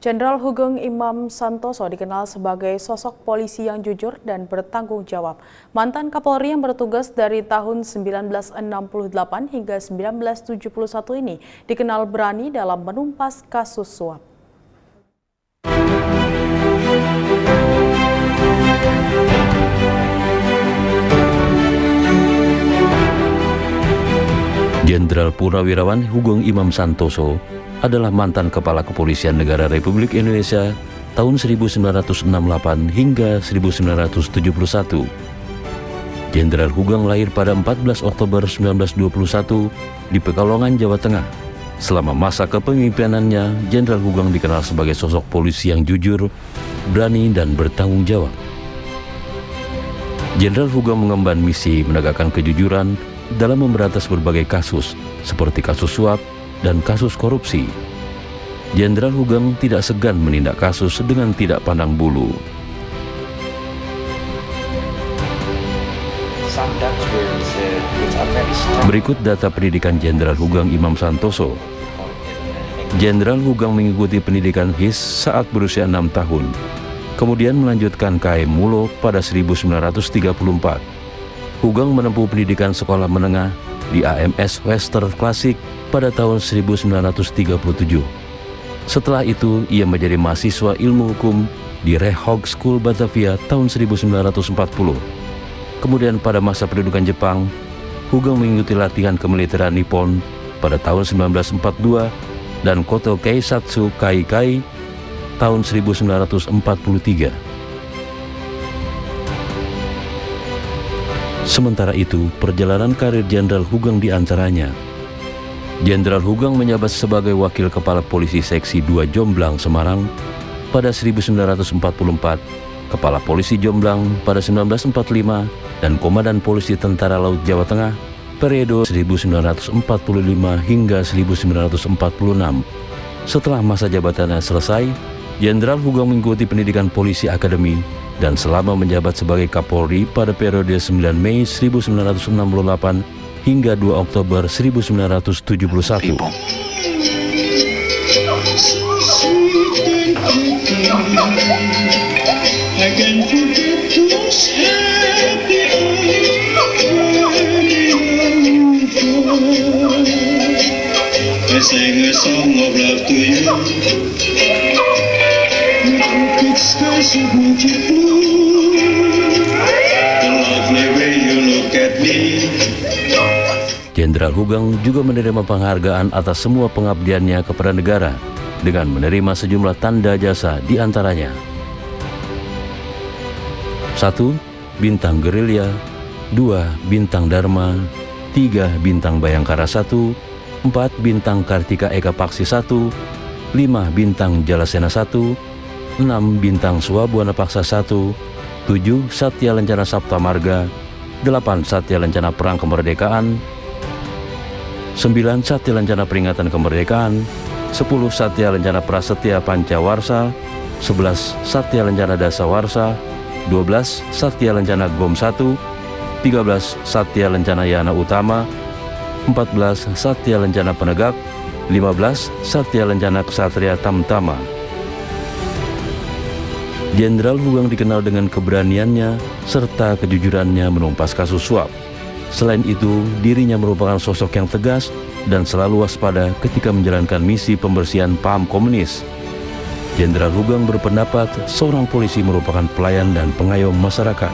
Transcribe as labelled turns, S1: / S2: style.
S1: Jenderal Hugeng Imam Santoso dikenal sebagai sosok polisi yang jujur dan bertanggung jawab. Mantan Kapolri yang bertugas dari tahun 1968 hingga 1971 ini dikenal berani dalam menumpas kasus suap.
S2: Jenderal Purnawirawan Hugeng Imam Santoso adalah mantan Kepala Kepolisian Negara Republik Indonesia tahun 1968 hingga 1971. Jenderal Hugeng lahir pada 14 Oktober 1921 di Pekalongan, Jawa Tengah. Selama masa kepemimpinannya, Jenderal Hugeng dikenal sebagai sosok polisi yang jujur, berani, dan bertanggung jawab. Jenderal Hugeng mengemban misi menegakkan kejujuran dalam memberantas berbagai kasus, seperti kasus suap dan kasus korupsi. Jenderal Hugeng tidak segan menindak kasus dengan tidak pandang bulu. Berikut data pendidikan Jenderal Hugeng Imam Santoso. Jenderal Hugeng mengikuti pendidikan HIS saat berusia 6 tahun, kemudian melanjutkan KM Mulo pada 1934. Hugeng menempuh pendidikan sekolah menengah di AMS Western Classic pada tahun 1937. Setelah itu, ia menjadi mahasiswa ilmu hukum di Rehogue School Batavia tahun 1940. Kemudian pada masa pendudukan Jepang, Hugeng mengikuti latihan kemiliteran Nippon pada tahun 1942 dan Koto Keisatsu Kaikai tahun 1943. Sementara itu, perjalanan karir Jenderal Hugeng diantaranya: Jenderal Hugeng menjabat sebagai Wakil Kepala Polisi Seksi 2 Jomblang, Semarang pada 1944, Kepala Polisi Jomblang pada 1945, dan Komandan Polisi Tentara Laut Jawa Tengah periode 1945 hingga 1946. Setelah masa jabatannya selesai, Jenderal Hugeng mengikuti pendidikan polisi akademi dan selama menjabat sebagai Kapolri pada periode 9 Mei 1968 hingga 2 Oktober 1971. Jenderal Hugeng juga menerima penghargaan atas semua pengabdiannya kepada negara dengan menerima sejumlah tanda jasa, di antaranya 1. Bintang Gerilya, 2. Bintang Dharma, 3. Bintang Bayangkara 1, 4. Bintang Kartika Eka Paksi 1, 5. Bintang Jalasena 1, 6. Bintang Swabwana Paksa 1, 7. Satya Lencana Sapta Marga, 8. Satya Lencana Perang Kemerdekaan, 9. Satya Lencana Peringatan Kemerdekaan, 10. Satya Lencana Prasetya Pancawarsa, 11. Satya Lencana Dasawarsa, 12. Satya Lencana GOM 1, 13. Satya Lencana Yana Utama, 14. Satya Lencana Penegak, 15. Satya Lencana Ksatria Tamtama. Jenderal Hugeng dikenal dengan keberaniannya serta kejujurannya menumpas kasus suap. Selain itu, dirinya merupakan sosok yang tegas dan selalu waspada ketika menjalankan misi pembersihan paham komunis. Jenderal Hugeng berpendapat seorang polisi merupakan pelayan dan pengayom masyarakat.